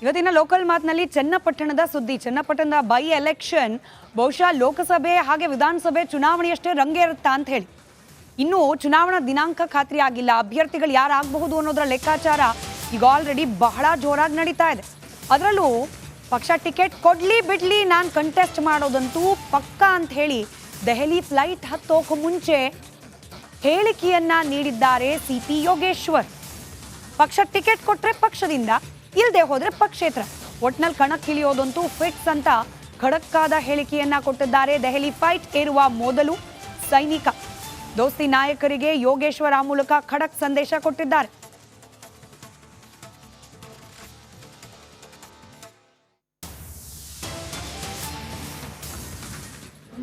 ಇವತ್ತಿನ ಲೋಕಲ್ ಮಾತ್ನಲ್ಲಿ ಚನ್ನಪಟ್ಟಣದ ಸುದ್ದಿ. ಚನ್ನಪಟ್ಟಣದ by election ಬಹುಶಃ ಲೋಕಸಭೆ ಹಾಗೆ ವಿಧಾನಸಭೆ ಚುನಾವಣೆಯಷ್ಟೇ ರಂಗೇರುತ್ತಾ ಅಂತ ಹೇಳಿ ಇನ್ನು ಚುನಾವಣಾ ದಿನಾಂಕ ಖಾತ್ರಿ ಆಗಿಲ್ಲ. ಅಭ್ಯರ್ಥಿಗಳು ಯಾರಾಗಬಹುದು ಅನ್ನೋದರ ಲೆಕ್ಕಾಚಾರ ಈಗ ಆಲ್ರೆಡಿ ಬಹಳ ಜೋರಾಗಿ ನಡೀತಾ ಇದೆ. ಅದರಲ್ಲೂ ಪಕ್ಷ ಟಿಕೆಟ್ ಕೊಡ್ಲಿ ಬಿಡ್ಲಿ ನಾನು ಕಂಟೆಸ್ಟ್ ಮಾಡೋದಂತೂ ಪಕ್ಕ ಅಂತ ಹೇಳಿ ದೆಹಲಿ ಫ್ಲೈಟ್ ಹತ್ತೋಕೆ ಮುಂಚೆ ಹೇಳಿಕೆಯನ್ನ ನೀಡಿದ್ದಾರೆ ಸಿಪಿ ಯೋಗೇಶ್ವರ್. ಪಕ್ಷ ಟಿಕೆಟ್ ಕೊಟ್ರೆ ಪಕ್ಷದಿಂದ, ಇಲ್ಲದೆ ಹೋದ್ರೆ ಪಕ್ಷೇತರ, ಒಟ್ನಲ್ಲಿ ಕಣಕ್ಕಿಳಿಯೋದಂತೂ ಫಿಕ್ಸ್ ಅಂತ ಖಡಕ್ಕಾದ ಹೇಳಿಕೆಯನ್ನ ಕೊಟ್ಟಿದ್ದಾರೆ. ದೆಹಲಿ ಫೈಟ್ ಏರುವ ಮೊದಲು ಸೈನಿಕ ದೋಸ್ತಿ ನಾಯಕರಿಗೆ ಯೋಗೇಶ್ವರ್ ಆ ಮೂಲಕ ಖಡಕ್ ಸಂದೇಶ ಕೊಟ್ಟಿದ್ದಾರೆ.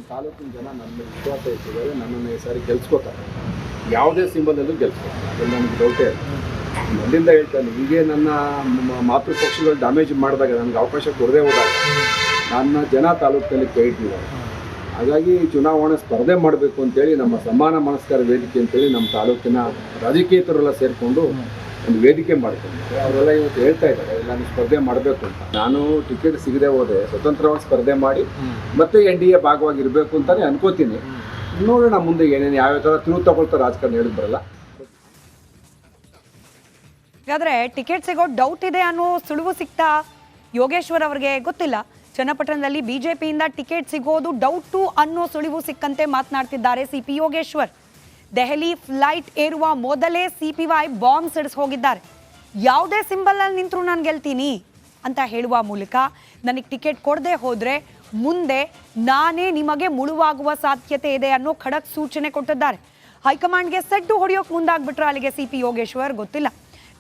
ತಾಲೂಕಿನ ಜನ ನನ್ನ ವಿಶ್ವಾಸ ಇಟ್ಟಿದ್ದಾರೆ, ನನ್ನನ್ನು ಈ ಸಾರಿ ಗೆಲ್ಸ್ಕೋತಾರೆ, ಯಾವುದೇ ಸಿಂಬಲಲ್ಲೂ ಗೆಲ್ಸ್ಕೋತಾರೆ, ಅದು ನನಗೆ ಡೌಟೇ ಇಲ್ಲ. ಮೊದಲಿಂದ ಹೇಳ್ತಾನೆ, ಹೀಗೆ ನನ್ನ ಮಾತೃಪಕ್ಷಗಳು ಡ್ಯಾಮೇಜ್ ಮಾಡಿದಾಗ, ನನಗೆ ಅವಕಾಶ ಕೊಡದೆ ಹೋದಾಗ ನನ್ನ ಜನ ತಾಲೂಕಿನಲ್ಲಿ ಕೈ ಇಟ್ಟಿದ್ದಾರೆ. ಹಾಗಾಗಿ ಚುನಾವಣೆ ಸ್ಪರ್ಧೆ ಮಾಡಬೇಕು ಅಂತೇಳಿ ನಮ್ಮ ಸಮಾನ ಮನಸ್ಕಾರ ವೇದಿಕೆ ಅಂತೇಳಿ ನಮ್ಮ ತಾಲೂಕಿನ ರಾಜಕೀಯತರೆಲ್ಲ ಸೇರಿಕೊಂಡು ಒಂದು ವೇದಿಕೆ ಮಾಡ್ಕೊಂಡಿದ್ದಾರೆ. ಅವರೆಲ್ಲ ಇವತ್ತು ಹೇಳ್ತಾ ಇದ್ದಾರೆ ನಾನು ಸ್ಪರ್ಧೆ ಮಾಡಬೇಕು ಅಂತ. ನಾನು ಟಿಕೆಟ್ ಸಿಗದೆ ಹೋದೆ ಸ್ವತಂತ್ರವಾಗಿ ಸ್ಪರ್ಧೆ ಮಾಡಿ ಮತ್ತೆ NDA ಭಾಗವಾಗಿರಬೇಕು ಅಂತಲೇ ಅನ್ಕೋತೀನಿ. ನೋಡೋಣ ಮುಂದೆ ಏನೇನು ಯಾವ ಥರ ತಿರುವು ತಗೊಳ್ತಾರೆ ರಾಜಕಾರಣ ಹೇಳಿದ್ ಬರಲ್ಲ. ಹಾಗಾದ್ರೆ ಟಿಕೆಟ್ ಸಿಗೋ ಡೌಟ್ ಇದೆ ಅನ್ನೋ ಸುಳಿವು ಸಿಗ್ತಾ ಯೋಗೇಶ್ವರ್ ಅವರಿಗೆ ಗೊತ್ತಿಲ್ಲ. ಚನ್ನಪಟ್ಟಣದಲ್ಲಿ ಬಿಜೆಪಿಯಿಂದ ಟಿಕೆಟ್ ಸಿಗೋದು ಡೌಟು ಅನ್ನೋ ಸುಳಿವು ಸಿಕ್ಕಂತೆ ಮಾತನಾಡ್ತಿದ್ದಾರೆ ಸಿಪಿ ಯೋಗೇಶ್ವರ್. ದೆಹಲಿ ಫ್ಲೈಟ್ ಏರುವ ಮೊದಲೇ CPY ಬಾಂಬ್ ಸಿಡಿಸ್ ಹೋಗಿದ್ದಾರೆ. ಯಾವುದೇ ಸಿಂಬಲ್ ಅಲ್ಲಿ ನಿಂತರೂ ನಾನು ಗೆಲ್ತೀನಿ ಅಂತ ಹೇಳುವ ಮೂಲಕ ನನಗೆ ಟಿಕೆಟ್ ಕೊಡದೆ ಹೋದ್ರೆ ಮುಂದೆ ನಾನೇ ನಿಮಗೆ ಮುಳುವಾಗುವ ಸಾಧ್ಯತೆ ಇದೆ ಅನ್ನೋ ಖಡಕ್ ಸೂಚನೆ ಕೊಟ್ಟಿದ್ದಾರೆ. ಹೈಕಮಾಂಡ್ಗೆ ಸೆಡ್ಡು ಹೊಡೆಯೋಕೆ ಮುಂದಾಗ್ಬಿಟ್ರೆ ಅಲ್ಲಿಗೆ ಸಿಪಿ ಯೋಗೇಶ್ವರ್ ಗೊತ್ತಿಲ್ಲ.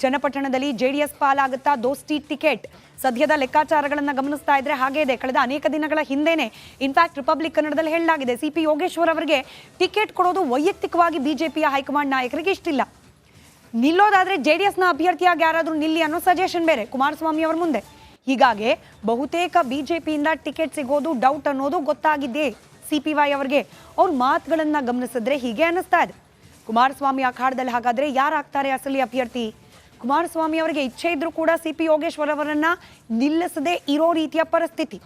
ಚನ್ನಪಟ್ಟಣದಲ್ಲಿ JDS ಪಾಲಾಗುತ್ತಾ ದೋಸ್ತಿ ಟಿಕೆಟ್ ಸದ್ಯದ ಲೆಕ್ಕಾಚಾರಗಳನ್ನು ಗಮನಿಸ್ತಾ ಇದ್ರೆ ಹಾಗೆ ಇದೆ. ಕಳೆದ ಅನೇಕ ದಿನಗಳ ಹಿಂದೆನೆ ಇನ್ಫ್ಯಾಕ್ಟ್ ರಿಪಬ್ಲಿಕ್ ಕನ್ನಡದಲ್ಲಿ ಹೇಳಲಾಗಿದೆ, ಸಿಪಿ ಯೋಗೇಶ್ವರ್ ಅವರಿಗೆ ಟಿಕೆಟ್ ಕೊಡೋದು ವೈಯಕ್ತಿಕವಾಗಿ ಬಿಜೆಪಿಯ ಹೈಕಮಾಂಡ್ ನಾಯಕರಿಗೆ ಇಷ್ಟಿಲ್ಲ. ನಿಲ್ಲೋದಾದ್ರೆ JDSನ ಅಭ್ಯರ್ಥಿಯಾಗಿ ಯಾರಾದರೂ ನಿಲ್ಲಿ ಅನ್ನೋ ಸಜೆಷನ್ ಬೇರೆ ಕುಮಾರಸ್ವಾಮಿ ಅವರ ಮುಂದೆ. ಹೀಗಾಗಿ ಬಹುತೇಕ ಬಿಜೆಪಿಯಿಂದ ಟಿಕೆಟ್ ಸಿಗೋದು ಡೌಟ್ ಅನ್ನೋದು ಗೊತ್ತಾಗಿದೆ CPY ಅವರಿಗೆ. ಅವ್ರ ಮಾತುಗಳನ್ನ ಗಮನಿಸಿದ್ರೆ ಹೀಗೆ ಅನ್ನಿಸ್ತಾ ಇದೆ. ಕುಮಾರಸ್ವಾಮಿ ಅಖಾಡದಲ್ಲಿ ಹಾಗಾದ್ರೆ ಯಾರಾಗ್ತಾರೆ ಅಸಲಿ ಅಭ್ಯರ್ಥಿ? ಕುಮಾರಸ್ವಾಮಿ ಅವರಿಗೆ ಇಚ್ಛೆ ಇದ್ರೂ ಕೂಡ ಸಿಪಿ ಯೋಗೇಶ್ವರ್ ಅವರನ್ನ ನಿಲ್ಲಿಸದೆ ಇರೋ ರೀತಿಯ ಪರಿಸ್ಥಿತಿ.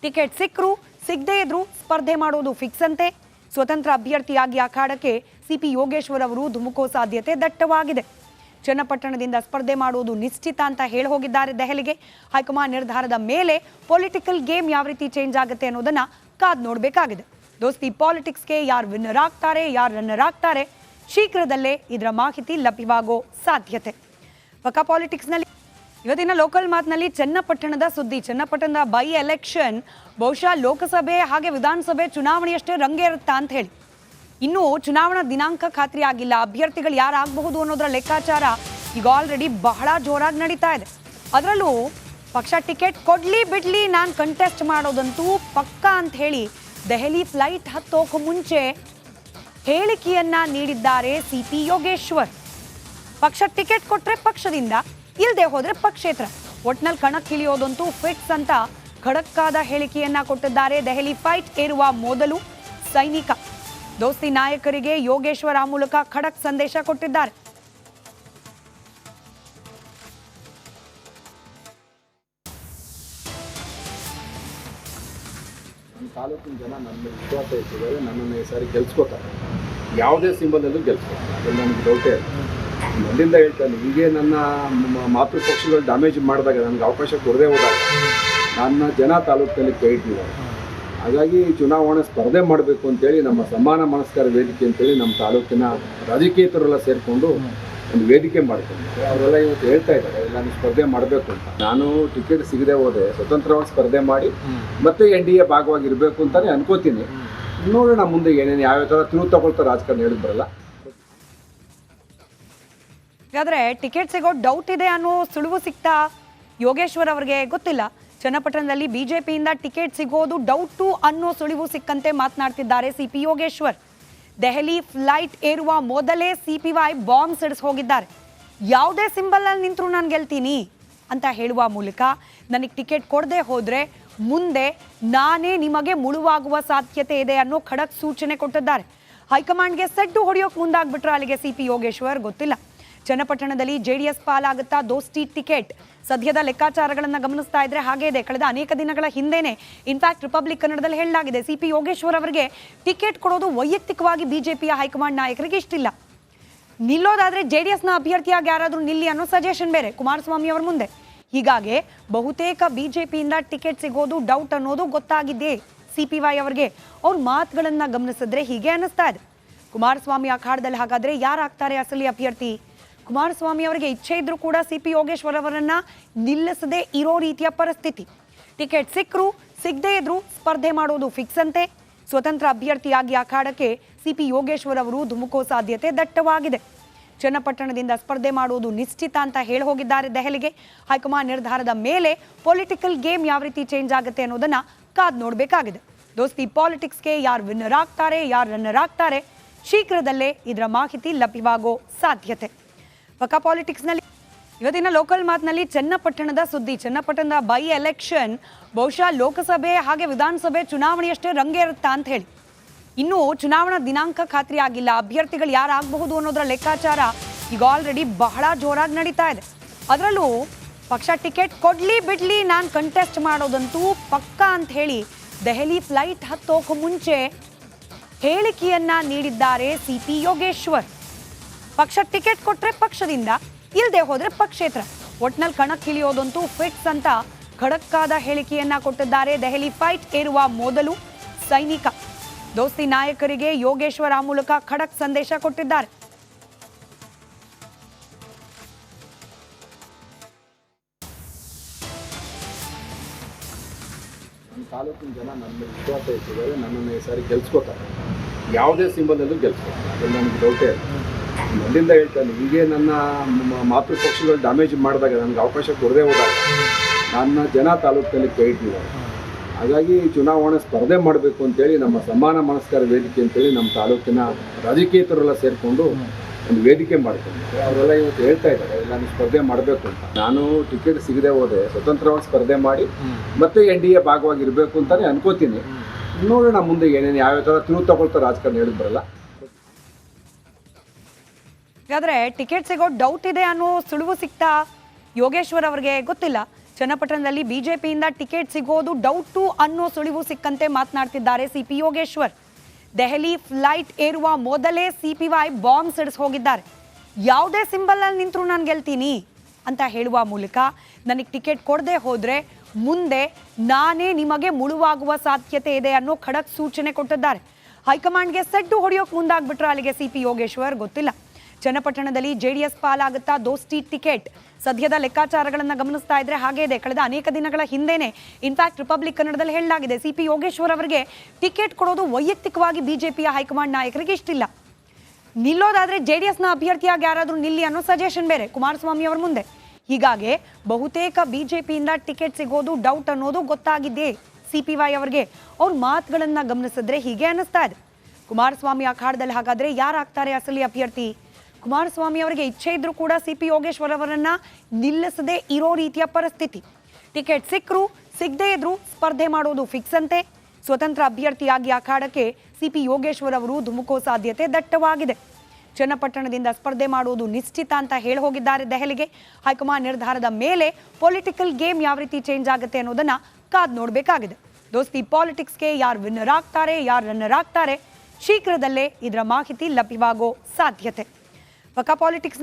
ಟಿಕೆಟ್ ಸಿಕ್ಕರು ಸಿಗದೇ ಇದ್ರು ಸ್ಪರ್ಧೆ ಮಾಡೋದು ಫಿಕ್ಸ್ ಅಂತೆ. ಸ್ವತಂತ್ರ ಅಭ್ಯರ್ಥಿಯಾಗಿ ಅಖಾಡಕ್ಕೆ ಸಿಪಿ ಯೋಗೇಶ್ವರ್ ಅವರು ಧುಮುಕೋ ಸಾಧ್ಯತೆ ದಟ್ಟವಾಗಿದೆ. ಚನ್ನಪಟ್ಟಣದಿಂದ ಸ್ಪರ್ಧೆ ಮಾಡೋದು ನಿಶ್ಚಿತ ಅಂತ ಹೇಳಿ ಹೋಗಿದ್ದಾರೆ ದೆಹಲಿಗೆ. ಹೈಕಮಾಂಡ್ ನಿರ್ಧಾರದ ಮೇಲೆ ಪೊಲಿಟಿಕಲ್ ಗೇಮ್ ಯಾವ ರೀತಿ ಚೇಂಜ್ ಆಗುತ್ತೆ ಅನ್ನೋದನ್ನ ಕಾದ್ ನೋಡಬೇಕಾಗಿದೆ. ದೋಸ್ತಿ ಪಾಲಿಟಿಕ್ಸ್ಗೆ ಯಾರು ವಿನ್ನರ್ ಆಗ್ತಾರೆ, ಯಾರು ರನ್ನರ್ ಆಗ್ತಾರೆ, ಶೀಘ್ರದಲ್ಲೇ ಇದರ ಮಾಹಿತಿ ಲಭ್ಯವಾಗೋ ಸಾಧ್ಯತೆ. ಪಕ್ಕಾ ಪಾಲಿಟಿಕ್ಸ್ನಲ್ಲಿ ಇವತ್ತಿನ ಲೋಕಲ್ ಮಾತ್ನಲ್ಲಿ ಚನ್ನಪಟ್ಟಣದ ಸುದ್ದಿ. ಚನ್ನಪಟ್ಟಣದ ಬೈ ಎಲೆಕ್ಷನ್ ಬಹುಶಃ ಲೋಕಸಭೆ ಹಾಗೆ ವಿಧಾನಸಭೆ ಚುನಾವಣೆಯಷ್ಟೇ ರಂಗೇರುತ್ತಾ ಅಂತ ಹೇಳಿ ಇನ್ನು ಚುನಾವಣಾ ದಿನಾಂಕ ಖಾತ್ರಿ ಆಗಿಲ್ಲ. ಅಭ್ಯರ್ಥಿಗಳು ಯಾರಾಗಬಹುದು ಅನ್ನೋದರ ಲೆಕ್ಕಾಚಾರ ಈಗ ಆಲ್ರೆಡಿ ಬಹಳ ಜೋರಾಗಿ ನಡೀತಾ ಇದೆ. ಅದರಲ್ಲೂ ಪಕ್ಷ ಟಿಕೆಟ್ ಕೊಡ್ಲಿ ಬಿಡ್ಲಿ ನಾನು ಕಂಟೆಸ್ಟ್ ಮಾಡೋದಂತೂ ಪಕ್ಕ ಅಂತ ಹೇಳಿ ದೆಹಲಿ ಫ್ಲೈಟ್ ಹತ್ತೋಕೆ ಮುಂಚೆ ಹೇಳಿಕೆಯನ್ನ ನೀಡಿದ್ದಾರೆ ಸಿಪಿ ಯೋಗೇಶ್ವರ್. ಪಕ್ಷ ಟಿಕೆಟ್ ಕೊಟ್ರೆ ಪಕ್ಷದಿಂದ, ಇಲ್ಲದೆ ಹೋದ್ರೆ ಪಕ್ಷೇತರ, ಒಟ್ನಲ್ಲಿ ಕಣಕ್ಕಿಳಿಯೋದಂತೂ ಫಿಕ್ಸ್ ಅಂತ ಖಡಕ್ಕಾದ ಹೇಳಿಕೆಯನ್ನ ಕೊಟ್ಟಿದ್ದಾರೆ. ದೆಹಲಿ ಫೈಟ್ ಏರುವ ಮೊದಲು ಸೈನಿಕ ದೋಸ್ತಿ ನಾಯಕರಿಗೆ ಯೋಗೇಶ್ವರ್ ಆ ಮೂಲಕ ಖಡಕ್ ಸಂದೇಶ ಕೊಟ್ಟಿದ್ದಾರೆ. ನನ್ನ ತಾಲೂಕಿನ ಜನ ನನ್ನ ವಿಶ್ವಾಸ ಇಟ್ಟಿದ್ದಾರೆ, ನನ್ನನ್ನು ಈ ಸಾರಿ ಗೆಲ್ಸ್ಕೋತಾರೆ, ಯಾವುದೇ ಸಿಂಬಲಲ್ಲೂ ಗೆಲ್ಸ್ಕೋತಾರೆ, ಅದು ನನಗೆ ಡೌಟೇ ಇಲ್ಲ. ಮೊದಲಿಂದ ಹೇಳ್ತಾನೆ, ಹೀಗೆ ನನ್ನ ಮಾತೃಪಕ್ಷಗಳು ಡ್ಯಾಮೇಜ್ ಮಾಡಿದಾಗ, ನನಗೆ ಅವಕಾಶ ಕೊಡದೆ ಹೋದಾಗ ನನ್ನ ಜನ ತಾಲೂಕಿನಲ್ಲಿ ಕೈ ಇಟ್ಟಿದ್ದಾರೆ. ಹಾಗಾಗಿ ಚುನಾವಣೆ ಸ್ಪರ್ಧೆ ಮಾಡಬೇಕು ಅಂತೇಳಿ ನಮ್ಮ ಸಮಾನ ಮನಸ್ಕಾರ ವೇದಿಕೆ ಅಂತೇಳಿ ನಮ್ಮ ತಾಲೂಕಿನ ರಾಜಕೀಯತರೆಲ್ಲ ಸೇರಿಕೊಂಡು ಒಂದು ವೇದಿಕೆ ಮಾಡ್ಕೊಂಡಿದ್ದಾರೆ. ಅವರೆಲ್ಲ ಇವತ್ತು ಹೇಳ್ತಾ ಇದ್ದಾರೆ ನಾನು ಸ್ಪರ್ಧೆ ಮಾಡಬೇಕು ಅಂತ. ನಾನು ಟಿಕೆಟ್ ಸಿಗದೆ ಹೋದೆ ಸ್ವತಂತ್ರವಾಗಿ ಸ್ಪರ್ಧೆ ಮಾಡಿ ಮತ್ತೆ NDA ಭಾಗವಾಗಿರಬೇಕು ಅಂತಲೇ ಅನ್ಕೋತೀನಿ. ನೋಡೋಣ ಮುಂದೆ ಏನೇನು ಯಾವ ಥರ ತಿರುವು ತಗೊಳ್ತಾರೆ ರಾಜಕಾರಣ ಹೇಳಿದ್ ಬರಲ್ಲ. ಹಾಗಾದ್ರೆ ಟಿಕೆಟ್ ಸಿಗೋ ಡೌಟ್ ಇದೆ ಅನ್ನೋ ಸುಳಿವು ಸಿಗ್ತಾ ಯೋಗೇಶ್ವರ್ ಅವರಿಗೆ ಗೊತ್ತಿಲ್ಲ. ಚನ್ನಪಟ್ಟಣದಲ್ಲಿ ಬಿಜೆಪಿಯಿಂದ ಟಿಕೆಟ್ ಸಿಗೋದು ಡೌಟು ಅನ್ನೋ ಸುಳಿವು ಸಿಕ್ಕಂತೆ ಮಾತನಾಡ್ತಿದ್ದಾರೆ ಸಿಪಿ ಯೋಗೇಶ್ವರ್. ದೆಹಲಿ ಫ್ಲೈಟ್ ಏರುವ ಮೊದಲೇ CPY ಬಾಂಬ್ ಸಿಡಿಸ್ ಹೋಗಿದ್ದಾರೆ. ಯಾವುದೇ ಸಿಂಬಲ್ ಅಲ್ಲಿ ನಿಂತರೂ ನಾನು ಗೆಲ್ತೀನಿ ಅಂತ ಹೇಳುವ ಮೂಲಕ ನನಗೆ ಟಿಕೆಟ್ ಕೊಡದೆ ಹೋದ್ರೆ ಮುಂದೆ ನಾನೇ ನಿಮಗೆ ಮುಳುವಾಗುವ ಸಾಧ್ಯತೆ ಇದೆ ಅನ್ನೋ ಖಡಕ್ ಸೂಚನೆ ಕೊಟ್ಟಿದ್ದಾರೆ. ಹೈಕಮಾಂಡ್ಗೆ ಸೆಡ್ಡು ಹೊಡೆಯೋಕೆ ಮುಂದಾಗ್ಬಿಟ್ರೆ ಅಲ್ಲಿಗೆ ಸಿಪಿ ಯೋಗೇಶ್ವರ್ ಗೊತ್ತಿಲ್ಲ. ಚನ್ನಪಟ್ಟಣದಲ್ಲಿ ಜೆಡಿಎಸ್ ಪಾಲಾಗುತ್ತಾ ದೋಸ್ತಿ ಟಿಕೆಟ್ ಸದ್ಯದ ಲೆಕ್ಕಾಚಾರಗಳನ್ನು ಗಮನಿಸ್ತಾ ಇದ್ರೆ ಹಾಗೆ ಇದೆ. ಕಳೆದ ಅನೇಕ ದಿನಗಳ ಹಿಂದೆನೆ ಇನ್ಫ್ಯಾಕ್ಟ್ ರಿಪಬ್ಲಿಕ್ ಕನ್ನಡದಲ್ಲಿ ಹೇಳಲಾಗಿದೆ, ಸಿಪಿ ಯೋಗೇಶ್ವರ್ ಅವರಿಗೆ ಟಿಕೆಟ್ ಕೊಡೋದು ವೈಯಕ್ತಿಕವಾಗಿ ಬಿಜೆಪಿಯ ಹೈಕಮಾಂಡ್ ನಾಯಕರಿಗೆ ಇಷ್ಟಿಲ್ಲ. ನಿಲ್ಲೋದಾದ್ರೆ ಜೆಡಿಎಸ್ನ ಅಭ್ಯರ್ಥಿಯಾಗಿ ಯಾರಾದರೂ ನಿಲ್ಲಿ ಅನ್ನೋ ಸಜೆಷನ್ ಬೇರೆ ಕುಮಾರಸ್ವಾಮಿ ಅವರ ಮುಂದೆ. ಹೀಗಾಗಿ ಬಹುತೇಕ ಬಿಜೆಪಿಯಿಂದ ಟಿಕೆಟ್ ಸಿಗೋದು ಡೌಟ್ ಅನ್ನೋದು ಗೊತ್ತಾಗಿದೆ ಸಿಪಿವೈ ಅವರಿಗೆ. ಅವ್ರ ಮಾತುಗಳನ್ನ ಗಮನಿಸಿದ್ರೆ ಹೀಗೆ ಅನ್ನಿಸ್ತಾ ಇದೆ. ಕುಮಾರಸ್ವಾಮಿ ಅಖಾಡದಲ್ಲಿ ಹಾಗಾದ್ರೆ ಯಾರಾಗ್ತಾರೆ ಅಸಲಿ ಅಭ್ಯರ್ಥಿ? ಕುಮಾರಸ್ವಾಮಿ ಅವರಿಗೆ ಇಚ್ಛೆ ಇದ್ರೂ ಕೂಡ ಸಿಪಿ ಯೋಗೇಶ್ವರ್ ಅವರನ್ನ ನಿಲ್ಲಿಸದೆ ಇರೋ ರೀತಿಯ ಪರಿಸ್ಥಿತಿ. ಟಿಕೆಟ್ ಸಿಕ್ಕರು ಸಿಗದೇ ಇದ್ರು ಸ್ಪರ್ಧೆ ಮಾಡೋದು ಫಿಕ್ಸ್ ಅಂತೆ. ಸ್ವತಂತ್ರ ಅಭ್ಯರ್ಥಿಯಾಗಿ ಅಖಾಡಕ್ಕೆ ಸಿಪಿ ಯೋಗೇಶ್ವರ್ ಅವರು ಧುಮುಕೋ ಸಾಧ್ಯತೆ ದಟ್ಟವಾಗಿದೆ. ಚನ್ನಪಟ್ಟಣದಿಂದ ಸ್ಪರ್ಧೆ ಮಾಡುವುದು ನಿಶ್ಚಿತ ಅಂತ ಹೇಳಿ ಹೋಗಿದ್ದಾರೆ ದೆಹಲಿಗೆ. ಹೈಕಮಾಂಡ್ ನಿರ್ಧಾರದ ಮೇಲೆ ಪೊಲಿಟಿಕಲ್ ಗೇಮ್ ಯಾವ ರೀತಿ ಚೇಂಜ್ ಆಗುತ್ತೆ ಅನ್ನೋದನ್ನ ಕಾದ್ ನೋಡಬೇಕಾಗಿದೆ. ದೋಸ್ತಿ ಪಾಲಿಟಿಕ್ಸ್ಗೆ ಯಾರು ವಿನ್ನರ್ ಆಗ್ತಾರೆ, ಯಾರು ರನ್ನರ್ ಆಗ್ತಾರೆ, ಶೀಘ್ರದಲ್ಲೇ ಇದರ ಮಾಹಿತಿ ಲಭ್ಯವಾಗೋ ಸಾಧ್ಯತೆ. ಪಕ್ಕಾ ಪಾಲಿಟಿಕ್ಸ್ನಲ್ಲಿ ಇವತ್ತಿನ ಲೋಕಲ್ ಮಾತ್ನಲ್ಲಿ ಚನ್ನಪಟ್ಟಣದ ಸುದ್ದಿ. ಚನ್ನಪಟ್ಟಣದ ಬೈ ಎಲೆಕ್ಷನ್ ಬಹುಶಃ ಲೋಕಸಭೆ ಹಾಗೆ ವಿಧಾನಸಭೆ ಚುನಾವಣೆಯಷ್ಟೇ ರಂಗೇರುತ್ತಾ ಅಂತ ಹೇಳಿ. ಇನ್ನೂ ಚುನಾವಣಾ ದಿನಾಂಕ ಖಾತ್ರಿ ಆಗಿಲ್ಲ. ಅಭ್ಯರ್ಥಿಗಳು ಯಾರಾಗಬಹುದು ಅನ್ನೋದರ ಲೆಕ್ಕಾಚಾರ ಈಗ ಆಲ್ರೆಡಿ ಬಹಳ ಜೋರಾಗಿ ನಡೀತಾ ಇದೆ. ಅದರಲ್ಲೂ ಪಕ್ಷ ಟಿಕೆಟ್ ಕೊಡ್ಲಿ ಬಿಡ್ಲಿ ನಾನು ಕಂಟೆಸ್ಟ್ ಮಾಡೋದಂತೂ ಪಕ್ಕಾ ಅಂತ ಹೇಳಿ ದೆಹಲಿ ಫ್ಲೈಟ್ ಹತ್ತೋಕೆ ಮುಂಚೆ ಹೇಳಿಕೆಯನ್ನ ನೀಡಿದ್ದಾರೆ ಸಿಪಿ ಯೋಗೇಶ್ವರ್. ಪಕ್ಷ ಟಿಕೆಟ್ ಕೊಟ್ರೆ ಪಕ್ಷದಿಂದ, ಇಲ್ಲದೆ ಹೋದ್ರೆ ಪಕ್ಷೇತರ, ಒಟ್ನಲ್ಲಿ ಕಣಕ್ಕಿಳಿಯೋದಂತೂ ಫಿಕ್ಸ್ ಅಂತ ಖಡಕ್ಕಾದ ಹೇಳಿಕೆಯನ್ನ ಕೊಟ್ಟಿದ್ದಾರೆ. ದೆಹಲಿ ಫೈಟ್ ಏರುವ ಮೊದಲು ಸೈನಿಕ ದೋಸ್ತಿ ನಾಯಕರಿಗೆ ಯೋಗೇಶ್ವರ್ ಆ ಮೂಲಕ ಖಡಕ್ ಸಂದೇಶ ಕೊಟ್ಟಿದ್ದಾರೆ. ನಮ್ಮ ತಾಲೂಕಿನ ಜನ ನನ್ನ ವಿಶ್ವಾಸ ಇಟ್ಟಿದ್ದಾರೆ, ನನ್ನನ್ನು ಈ ಸಾರಿ ಗೆಲ್ಸ್ಕೋತಾರೆ. ಯಾವುದೇ ಸಿಂಬಲಲ್ಲೂ ಗೆಲ್ಸ್ಕೋತಾರೆ, ಅದ್ರಲ್ಲಿ ನನಗೆ ಡೌಟೇ ಇಲ್ಲ. ಮೊದಲಿಂದ ಹೇಳ್ತಾನೆ, ಹೀಗೆ ನನ್ನ ಮಾತೃಪಕ್ಷಗಳು ಡ್ಯಾಮೇಜ್ ಮಾಡಿದಾಗ, ನನಗೆ ಅವಕಾಶ ಕೊಡದೆ ಹೋದಾಗ ನನ್ನ ಜನ ತಾಲೂಕಿನಲ್ಲಿ ಕೈ ಇಟ್ಟಿದ್ದಾರೆ. ಹಾಗಾಗಿ ಚುನಾವಣೆ ಸ್ಪರ್ಧೆ ಮಾಡಬೇಕು ಅಂತೇಳಿ ನಮ್ಮ ಸಮಾನ ಮನಸ್ಕಾರ ವೇದಿಕೆ ಅಂತೇಳಿ ನಮ್ಮ ತಾಲೂಕಿನ ರಾಜಕೀಯತರೆಲ್ಲ ಸೇರಿಕೊಂಡು ಒಂದು ವೇದಿಕೆ ಮಾಡ್ಕೊಂಡಿದ್ದಾರೆ. ಅವರೆಲ್ಲ ಇವತ್ತು ಹೇಳ್ತಾ ಇದ್ದಾರೆ ನಾನು ಸ್ಪರ್ಧೆ ಮಾಡಬೇಕು ಅಂತ. ನಾನು ಟಿಕೆಟ್ ಸಿಗದೆ ಹೋದೆ ಸ್ವತಂತ್ರವಾಗಿ ಸ್ಪರ್ಧೆ ಮಾಡಿ ಮತ್ತೆ NDA ಭಾಗವಾಗಿರಬೇಕು ಅಂತಲೇ ಅನ್ಕೋತೀನಿ. ನೋಡೋಣ ಮುಂದೆ ಏನೇನು ಯಾವ್ಯಾವ ಥರ ತಿರುವು ತಗೊಳ್ತಾರೆ ರಾಜಕಾರಣ ಹೇಳಿದ್ ಬರಲ್ಲ. ಹಾಗಾದ್ರೆ ಟಿಕೆಟ್ ಸಿಗೋ ಡೌಟ್ ಇದೆ ಅನ್ನೋ ಸುಳಿವು ಸಿಗ್ತಾ ಯೋಗೇಶ್ವರ್ ಅವರಿಗೆ ಗೊತ್ತಿಲ್ಲ. ಚನ್ನಪಟ್ಟಣದಲ್ಲಿ ಬಿಜೆಪಿಯಿಂದ ಟಿಕೆಟ್ ಸಿಗೋದು ಡೌಟು ಅನ್ನೋ ಸುಳಿವು ಸಿಕ್ಕಂತೆ ಮಾತನಾಡ್ತಿದ್ದಾರೆ ಸಿಪಿ ಯೋಗೇಶ್ವರ್. ದೆಹಲಿ ಫ್ಲೈಟ್ ಏರುವ ಮೊದಲೇ ಸಿಪಿವೈ ಬಾಂಬ್ ಸಿಡಿಸ್ ಹೋಗಿದ್ದಾರೆ. ಯಾವುದೇ ಸಿಂಬಲ್ ಅಲ್ಲಿ ನಿಂತರೂ ನಾನು ಗೆಲ್ತೀನಿ ಅಂತ ಹೇಳುವ ಮೂಲಕ ನನಗೆ ಟಿಕೆಟ್ ಕೊಡದೆ ಹೋದ್ರೆ ಮುಂದೆ ನಾನೇ ನಿಮಗೆ ಮುಳುವಾಗುವ ಸಾಧ್ಯತೆ ಇದೆ ಅನ್ನೋ ಖಡಕ್ ಸೂಚನೆ ಕೊಟ್ಟಿದ್ದಾರೆ. ಹೈಕಮಾಂಡ್ಗೆ ಸೆಡ್ಡು ಹೊಡೆಯೋಕೆ ಮುಂದಾಗ್ಬಿಟ್ರೆ ಅಲ್ಲಿಗೆ ಸಿಪಿ ಯೋಗೇಶ್ವರ್ ಗೊತ್ತಿಲ್ಲ. ಚನ್ನಪಟ್ಟಣದಲ್ಲಿ ಜೆಡಿಎಸ್ ಪಾಲಾಗುತ್ತಾ ದೋಸ್ತಿ ಟಿಕೆಟ್ ಸದ್ಯದ ಲೆಕ್ಕಾಚಾರಗಳನ್ನು ಗಮನಿಸ್ತಾ ಇದ್ರೆ ಹಾಗೆ ಇದೆ. ಕಳೆದ ಅನೇಕ ದಿನಗಳ ಹಿಂದೆನೆ ಇನ್ಫ್ಯಾಕ್ಟ್ ರಿಪಬ್ಲಿಕ್ ಕನ್ನಡದಲ್ಲಿ ಹೇಳಲಾಗಿದೆ, ಸಿಪಿ ಯೋಗೇಶ್ವರ್ ಅವರಿಗೆ ಟಿಕೆಟ್ ಕೊಡೋದು ವೈಯಕ್ತಿಕವಾಗಿ ಬಿಜೆಪಿಯ ಹೈಕಮಾಂಡ್ ನಾಯಕರಿಗೆ ಇಷ್ಟಿಲ್ಲ. ನಿಲ್ಲೋದಾದ್ರೆ ಜೆಡಿಎಸ್ನ ಅಭ್ಯರ್ಥಿಯಾಗಿ ಯಾರಾದರೂ ನಿಲ್ಲಿ ಅನ್ನೋ ಸಜೆಷನ್ ಬೇರೆ ಕುಮಾರಸ್ವಾಮಿ ಅವರ ಮುಂದೆ. ಹೀಗಾಗಿ ಬಹುತೇಕ ಬಿಜೆಪಿಯಿಂದ ಟಿಕೆಟ್ ಸಿಗೋದು ಡೌಟ್ ಅನ್ನೋದು ಗೊತ್ತಾಗಿದೆ ಸಿಪಿವೈ ಅವರಿಗೆ. ಅವ್ರ ಮಾತುಗಳನ್ನ ಗಮನಿಸಿದ್ರೆ ಹೀಗೆ ಅನ್ನಿಸ್ತಾ ಇದೆ. ಕುಮಾರಸ್ವಾಮಿ ಅಖಾಡದಲ್ಲಿ ಹಾಗಾದ್ರೆ ಯಾರಾಗ್ತಾರೆ ಅಸಲಿ ಅಭ್ಯರ್ಥಿ? ಕುಮಾರಸ್ವಾಮಿ ಅವರಿಗೆ ಇಚ್ಛೆ ಇದ್ರೂ ಕೂಡ ಸಿಪಿ ಯೋಗೇಶ್ವರ್ ಅವರನ್ನ ನಿಲ್ಲಿಸದೆ ಇರೋ ರೀತಿಯ ಪರಿಸ್ಥಿತಿ. ಟಿಕೆಟ್ ಸಿಕ್ಕರು ಸಿಗದೇ ಇದ್ರು ಸ್ಪರ್ಧೆ ಮಾಡೋದು ಫಿಕ್ಸ್ ಅಂತೆ. ಸ್ವತಂತ್ರ ಅಭ್ಯರ್ಥಿಯಾಗಿ ಅಖಾಡಕ್ಕೆ ಸಿಪಿ ಯೋಗೇಶ್ವರ್ ಅವರು ಧುಮುಕೋ ಸಾಧ್ಯತೆ ದಟ್ಟವಾಗಿದೆ. ಚನ್ನಪಟ್ಟಣದಿಂದ ಸ್ಪರ್ಧೆ ಮಾಡೋದು ನಿಶ್ಚಿತ ಅಂತ ಹೇಳಿ ಹೋಗಿದ್ದಾರೆ ದೆಹಲಿಗೆ. ಹೈಕಮಾಂಡ್ ನಿರ್ಧಾರದ ಮೇಲೆ ಪೊಲಿಟಿಕಲ್ ಗೇಮ್ ಯಾವ ರೀತಿ ಚೇಂಜ್ ಆಗುತ್ತೆ ಅನ್ನೋದನ್ನ ಕಾದ್ ನೋಡಬೇಕಾಗಿದೆ. ದೋಸ್ತಿ ಪಾಲಿಟಿಕ್ಸ್ಗೆ ಯಾರು ವಿನ್ನರ್ ಆಗ್ತಾರೆ, ಯಾರು ರನ್ನರ್ ಆಗ್ತಾರೆ, ಶೀಘ್ರದಲ್ಲೇ ಇದರ ಮಾಹಿತಿ ಲಭ್ಯವಾಗೋ ಸಾಧ್ಯತೆ. ಪಕ್ಕಾ ಪಾಲಿಟಿಕ್ಸ್ನಲ್ಲಿ